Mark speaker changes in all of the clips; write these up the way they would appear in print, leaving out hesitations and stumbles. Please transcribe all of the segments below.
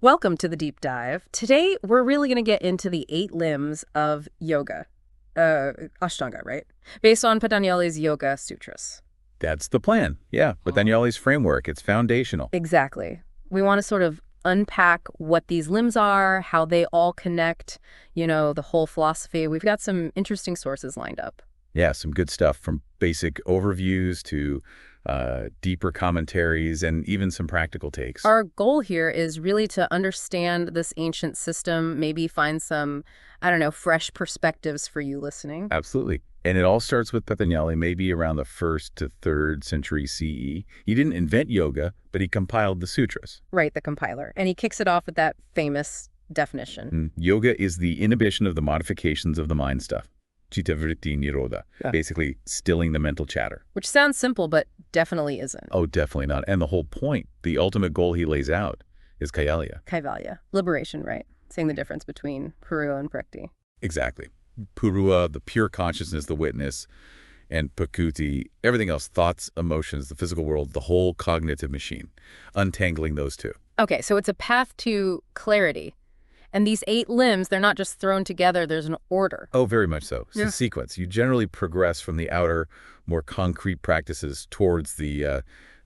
Speaker 1: Welcome to the deep dive. Today, we're really going to get into the 8 limbs of yoga, Ashtanga, right? Based on Patanjali's Yoga Sutras.
Speaker 2: That's the plan. Yeah, Patanjali's framework, it's foundational.
Speaker 1: Exactly. We want to sort of unpack what these limbs are, how they all connect, the whole philosophy. We've got some interesting sources lined up.
Speaker 2: Yeah, some good stuff from basic overviews to deeper commentaries and even some practical takes.
Speaker 1: Our goal here is really to understand this ancient system, maybe find some, fresh perspectives for you listening.
Speaker 2: Absolutely. And it all starts with Patanjali, maybe around the 1st to 3rd century CE. He didn't invent yoga, but he compiled the sutras.
Speaker 1: Right, the compiler. And he kicks it off with that famous definition.
Speaker 2: Yoga is the inhibition of the modifications of the mind stuff. Chitta vritti nirodha, basically stilling the mental chatter.
Speaker 1: Which sounds simple, but definitely isn't.
Speaker 2: Oh, definitely not. And the whole point, the ultimate goal he lays out is kaivalya.
Speaker 1: Kaivalya. Liberation, right? Saying the difference between Purua and Prakti.
Speaker 2: Exactly. Purua, the pure consciousness, the witness, and Prakriti, everything else, thoughts, emotions, the physical world, the whole cognitive machine, untangling those two.
Speaker 1: Okay, so it's a path to clarity. And these 8 limbs, they're not just thrown together, there's an order.
Speaker 2: Oh, very much so. It's a sequence. You generally progress from the outer, more concrete practices towards the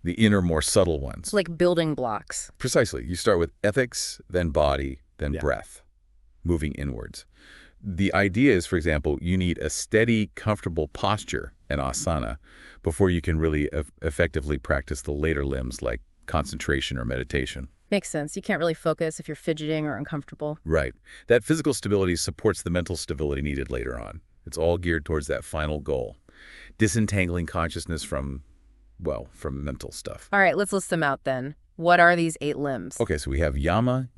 Speaker 2: inner, more subtle ones.
Speaker 1: It's like building blocks.
Speaker 2: Precisely. You start with ethics, then body, then breath, moving inwards. The idea is, for example, you need a steady, comfortable posture, an asana, before you can really effectively practice the later limbs like concentration or meditation.
Speaker 1: Makes sense. You can't really focus if you're fidgeting or uncomfortable.
Speaker 2: Right. That physical stability supports the mental stability needed later on. It's all geared towards that final goal, disentangling consciousness from mental stuff.
Speaker 1: All right, let's list them out then. What are these 8 limbs?
Speaker 2: Okay, so we have yama,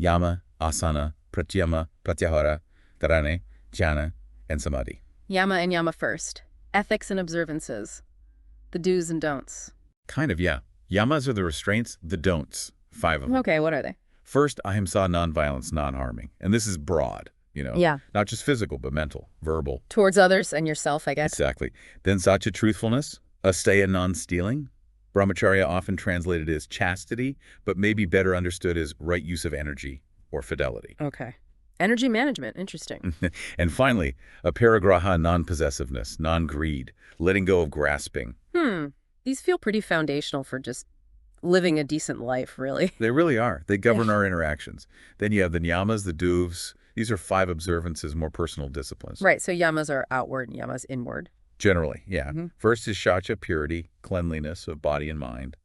Speaker 2: asana, pratyama, pratyahara, dharana, jhana, and samadhi.
Speaker 1: Yama and yama first. Ethics and observances. The do's and don'ts.
Speaker 2: Kind of, yeah. Yamas are the restraints, the don'ts. 5 of them.
Speaker 1: Okay, what are they?
Speaker 2: First, ahimsa, nonviolence, non-harming. And this is broad,
Speaker 1: Yeah.
Speaker 2: not just physical, but mental, verbal.
Speaker 1: Towards others and yourself, I guess.
Speaker 2: Exactly. Then satya, truthfulness, asteya, non-stealing. Brahmacharya often translated as chastity, but maybe better understood as right use of energy or fidelity.
Speaker 1: Okay. Energy management, interesting.
Speaker 2: And finally, aparigraha, non-possessiveness, non-greed, letting go of grasping.
Speaker 1: These feel pretty foundational for just living a decent life, really.
Speaker 2: They really are. They govern our interactions. Then you have the niyamas, the duvs. These are 5 observances, more personal disciplines.
Speaker 1: Right, so yamas are outward and yamas inward.
Speaker 2: Generally, yeah. First is shacha, purity, cleanliness of body and mind.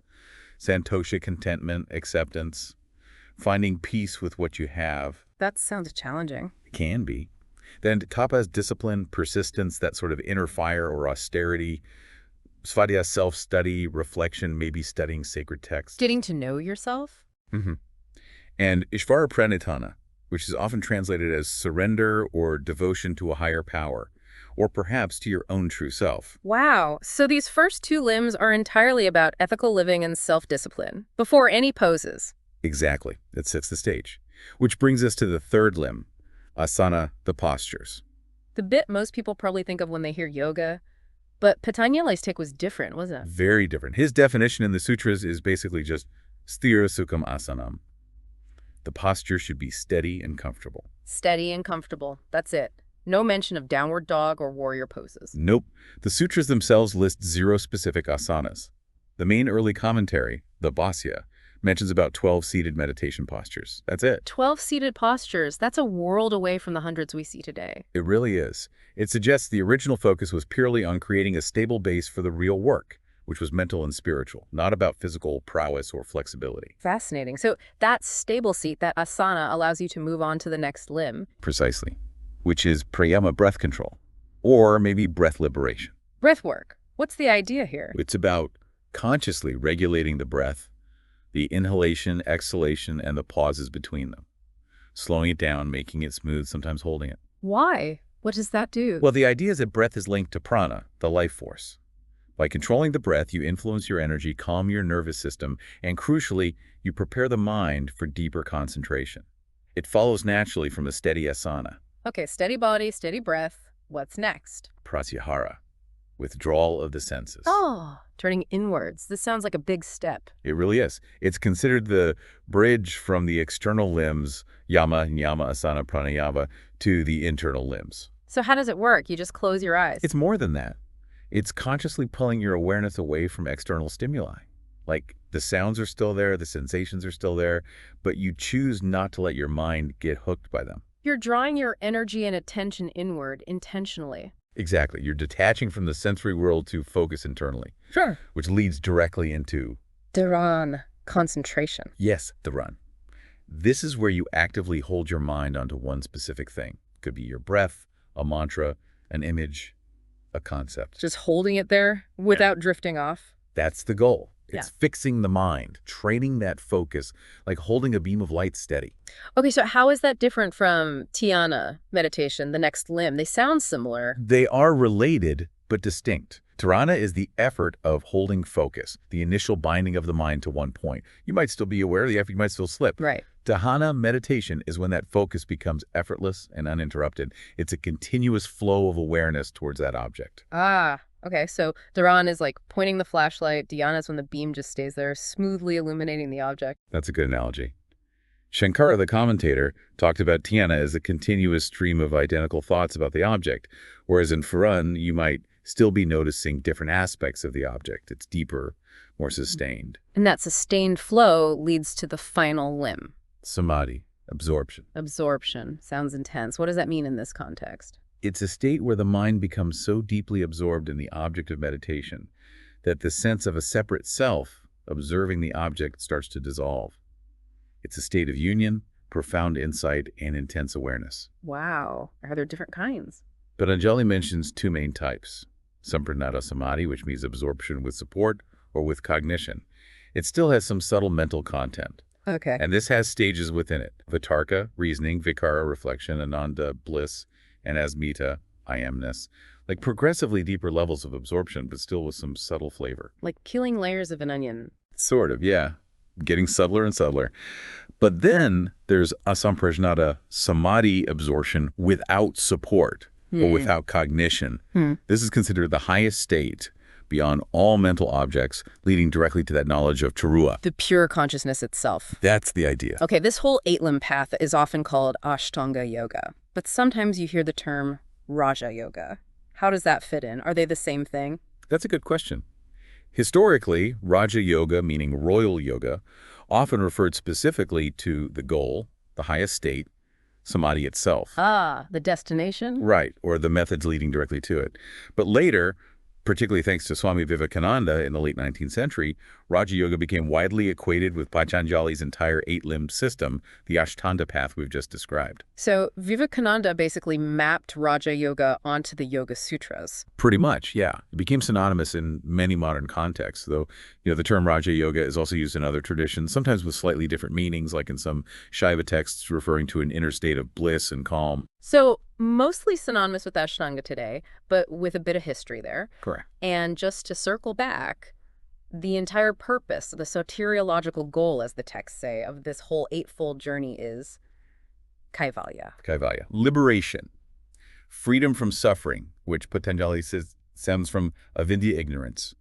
Speaker 2: Santosha, contentment, acceptance. Finding peace with what you have.
Speaker 1: That sounds challenging.
Speaker 2: It can be. Then tapas, discipline, persistence, that sort of inner fire or austerity. Svadhyaya, self-study, reflection, maybe studying sacred texts.
Speaker 1: Getting to know yourself?
Speaker 2: And Ishvara Pranitana, which is often translated as surrender or devotion to a higher power, or perhaps to your own true self.
Speaker 1: Wow. So these first 2 limbs are entirely about ethical living and self-discipline, before any poses.
Speaker 2: Exactly. That sets the stage. Which brings us to the 3rd limb, asana, the postures.
Speaker 1: The bit most people probably think of when they hear yoga. But Patanjali's take was different, wasn't it?
Speaker 2: Very different. His definition in the sutras is basically just sthira sukham asanam. The posture should be steady and comfortable.
Speaker 1: Steady and comfortable. That's it. No mention of downward dog or warrior poses.
Speaker 2: Nope. The sutras themselves list 0 specific asanas. The main early commentary, the Bhāsya, mentions about 12 seated meditation postures. That's it.
Speaker 1: 12 seated postures. That's a world away from the hundreds we see today.
Speaker 2: It really is. It suggests the original focus was purely on creating a stable base for the real work, which was mental and spiritual, not about physical prowess or flexibility.
Speaker 1: Fascinating. So that stable seat, that asana, allows you to move on to the next limb.
Speaker 2: Precisely. Which is pranayama, breath control, or maybe breath liberation.
Speaker 1: Breath work. What's the idea here?
Speaker 2: It's about consciously regulating the breath, the inhalation, exhalation, and the pauses between them. Slowing it down, making it smooth, sometimes holding it.
Speaker 1: Why? What does that do?
Speaker 2: Well, the idea is that breath is linked to prana, the life force. By controlling the breath, you influence your energy, calm your nervous system, and crucially, you prepare the mind for deeper concentration. It follows naturally from a steady asana.
Speaker 1: Okay, steady body, steady breath. What's next?
Speaker 2: Pratyahara. withdrawal of the senses.
Speaker 1: Oh, turning inwards. This sounds like a big step.
Speaker 2: It really is. It's considered the bridge from the external limbs, yama, nyama, asana, pranayama, to the internal limbs.
Speaker 1: So how does it work? You just close your eyes.
Speaker 2: It's more than that. It's consciously pulling your awareness away from external stimuli. Like the sounds are still there, the sensations are still there, but you choose not to let your mind get hooked by them.
Speaker 1: You're drawing your energy and attention inward intentionally.
Speaker 2: Exactly. You're detaching from the sensory world to focus internally.
Speaker 1: Sure.
Speaker 2: Which leads directly into
Speaker 1: Dharan, concentration.
Speaker 2: yes, the run. This is where you actively hold your mind onto one specific thing. Could be your breath, a mantra, an image, a concept.
Speaker 1: Just holding it there without drifting off.
Speaker 2: That's the goal. It's
Speaker 1: Yeah.
Speaker 2: fixing the mind, training that focus, like holding a beam of light steady.
Speaker 1: Okay, so how is that different from Dhyana meditation, the next limb? They sound similar.
Speaker 2: They are related, but distinct. Dharana is the effort of holding focus, the initial binding of the mind to one point. You might still be aware of the effort, you might still slip.
Speaker 1: Right.
Speaker 2: Dhyana meditation is when that focus becomes effortless and uninterrupted. It's a continuous flow of awareness towards that object.
Speaker 1: Ah, okay. So Dharan is like pointing the flashlight. Dhyana is when the beam just stays there, smoothly illuminating the object.
Speaker 2: That's a good analogy. Shankara, the commentator, talked about dhyana as a continuous stream of identical thoughts about the object, whereas in Pharan, you might still be noticing different aspects of the object. It's deeper, more sustained.
Speaker 1: And that sustained flow leads to the final limb.
Speaker 2: Samadhi, absorption.
Speaker 1: Absorption. Sounds intense. What does that mean in this context?
Speaker 2: It's a state where the mind becomes so deeply absorbed in the object of meditation that the sense of a separate self observing the object starts to dissolve. It's a state of union, profound insight, and intense awareness.
Speaker 1: Wow. Are there different kinds?
Speaker 2: Patanjali mentions two main types: Sampranada Samadhi, which means absorption with support or with cognition. It still has some subtle mental content,
Speaker 1: Okay.
Speaker 2: and this has stages within it: Vitarka, reasoning; Vikara, reflection; Ananda, bliss; and Asmita, I amness. Like progressively deeper levels of absorption, but still with some subtle flavor.
Speaker 1: Like peeling layers of an onion.
Speaker 2: Sort of, yeah. Getting subtler and subtler. But then there's Asamprajnata Samadhi absorption without support or without cognition. This is considered the highest state beyond all mental objects, leading directly to that knowledge of Tarua.
Speaker 1: The pure consciousness itself.
Speaker 2: That's the idea.
Speaker 1: Okay, this whole eight-limb path is often called Ashtanga Yoga, but sometimes you hear the term Raja Yoga. How does that fit in? Are they the same thing?
Speaker 2: That's a good question. Historically, Raja Yoga, meaning royal yoga, often referred specifically to the goal, the highest state, Samadhi itself.
Speaker 1: Ah, the destination?
Speaker 2: Right, or the methods leading directly to it. But later, particularly thanks to Swami Vivekananda in the late 19th century, Raja Yoga became widely equated with Patanjali's entire eight-limbed system, the Ashtanga path we've just described.
Speaker 1: So Vivekananda basically mapped Raja Yoga onto the Yoga Sutras.
Speaker 2: Pretty much, yeah. It became synonymous in many modern contexts, though the term Raja Yoga is also used in other traditions, sometimes with slightly different meanings, like in some Shaiva texts referring to an inner state of bliss and calm.
Speaker 1: So mostly synonymous with Ashtanga today, but with a bit of history there.
Speaker 2: Correct.
Speaker 1: And just to circle back, the entire purpose, the soteriological goal, as the texts say, of this whole eightfold journey is Kaivalya.
Speaker 2: Kaivalya. Liberation. Freedom from suffering, which Patanjali says stems from avidya ignorance.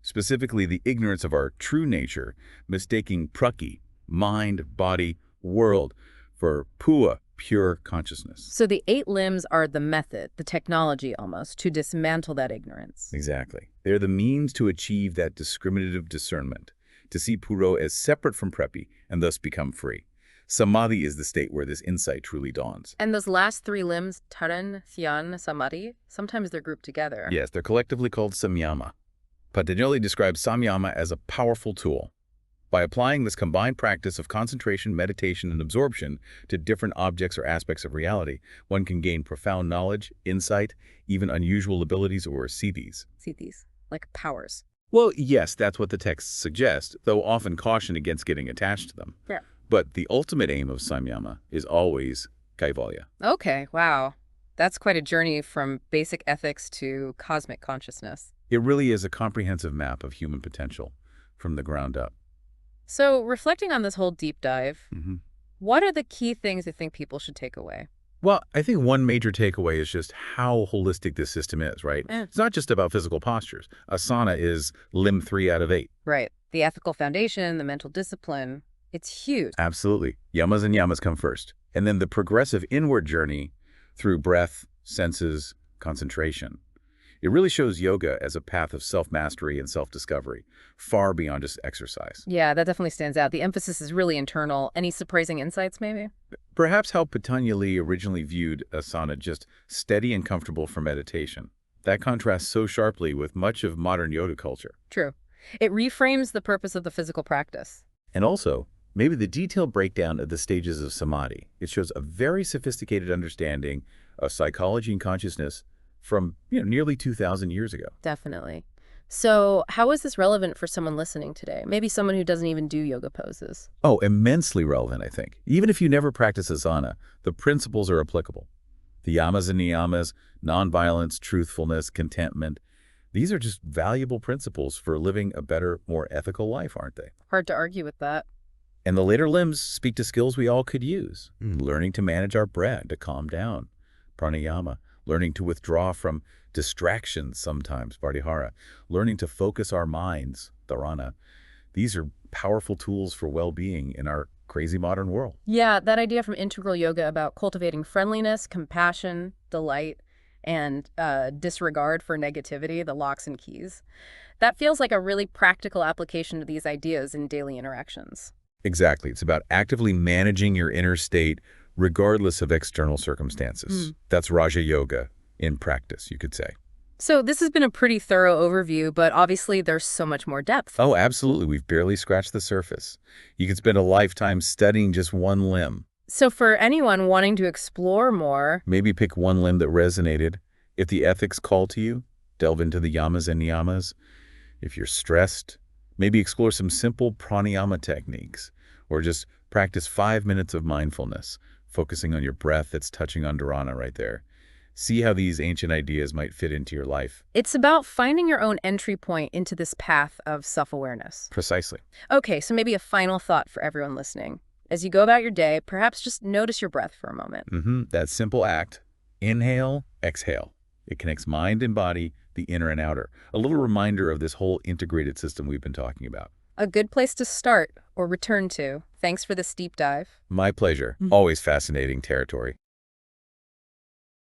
Speaker 2: Specifically, the ignorance of our true nature, mistaking prakriti, mind, body, world, for pua, pure consciousness.
Speaker 1: So the eight limbs are the method, the technology almost, to dismantle that ignorance.
Speaker 2: Exactly. They're the means to achieve that discriminative discernment, to see Puro as separate from Prepi and thus become free. Samadhi is the state where this insight truly dawns.
Speaker 1: And those last three limbs, Dharan, Dhyan, Samadhi, sometimes they're grouped together.
Speaker 2: Yes, they're collectively called samyama. Patanjali describes samyama as a powerful tool. By applying this combined practice of concentration, meditation, and absorption to different objects or aspects of reality, one can gain profound knowledge, insight, even unusual abilities or siddhis.
Speaker 1: Siddhis, like powers.
Speaker 2: Well, yes, that's what the texts suggest, though often caution against getting attached to them.
Speaker 1: Yeah.
Speaker 2: But the ultimate aim of samyama is always kaivalya.
Speaker 1: Okay, wow. That's quite a journey from basic ethics to cosmic consciousness.
Speaker 2: It really is a comprehensive map of human potential from the ground up.
Speaker 1: So reflecting on this whole deep dive, what are the key things you think people should take away?
Speaker 2: Well, I think one major takeaway is just how holistic this system is, right?
Speaker 1: Eh.
Speaker 2: It's not just about physical postures. Asana is limb 3 out of 8.
Speaker 1: Right. The ethical foundation, the mental discipline, it's huge.
Speaker 2: Absolutely. Yamas and yamas come first. And then the progressive inward journey through breath, senses, concentration. It really shows yoga as a path of self-mastery and self-discovery, far beyond just exercise.
Speaker 1: Yeah, that definitely stands out. The emphasis is really internal. Any surprising insights, maybe?
Speaker 2: Perhaps how Patanjali originally viewed asana, just steady and comfortable for meditation. That contrasts so sharply with much of modern yoga culture.
Speaker 1: True. It reframes the purpose of the physical practice.
Speaker 2: And also, maybe the detailed breakdown of the stages of samadhi. It shows a very sophisticated understanding of psychology and consciousness from nearly 2,000 years ago.
Speaker 1: Definitely. So how is this relevant for someone listening today? Maybe someone who doesn't even do yoga poses.
Speaker 2: Oh, immensely relevant, I think. Even if you never practice asana, the principles are applicable. The yamas and niyamas, nonviolence, truthfulness, contentment, these are just valuable principles for living a better, more ethical life, aren't they?
Speaker 1: Hard to argue with that.
Speaker 2: And the later limbs speak to skills we all could use. Learning to manage our breath, to calm down, pranayama. Learning to withdraw from distractions sometimes, pratihara. Learning to focus our minds, dharana. These are powerful tools for well-being in our crazy modern world.
Speaker 1: Yeah, that idea from integral yoga about cultivating friendliness, compassion, delight, and disregard for negativity, the locks and keys. That feels like a really practical application of these ideas in daily interactions.
Speaker 2: Exactly. It's about actively managing your inner state regardless of external circumstances. That's Raja Yoga in practice, you could say.
Speaker 1: So this has been a pretty thorough overview, but obviously there's so much more depth.
Speaker 2: Oh, absolutely. We've barely scratched the surface. You could spend a lifetime studying just one limb.
Speaker 1: So for anyone wanting to explore more,
Speaker 2: Maybe pick one limb that resonated. If the ethics call to you, delve into the yamas and niyamas. If you're stressed, maybe explore some simple pranayama techniques, or just practice 5 minutes of mindfulness, focusing on your breath that's touching on dharana right there. See how these ancient ideas might fit into your life.
Speaker 1: it's about finding your own entry point into this path of self-awareness.
Speaker 2: Precisely.
Speaker 1: Okay, so maybe a final thought for everyone listening. As you go about your day, perhaps just notice your breath for a moment.
Speaker 2: That simple act, inhale, exhale. It connects mind and body, the inner and outer. A little reminder of this whole integrated system we've been talking about.
Speaker 1: A good place to start or return to. Thanks for this deep dive.
Speaker 2: My pleasure. Always fascinating territory.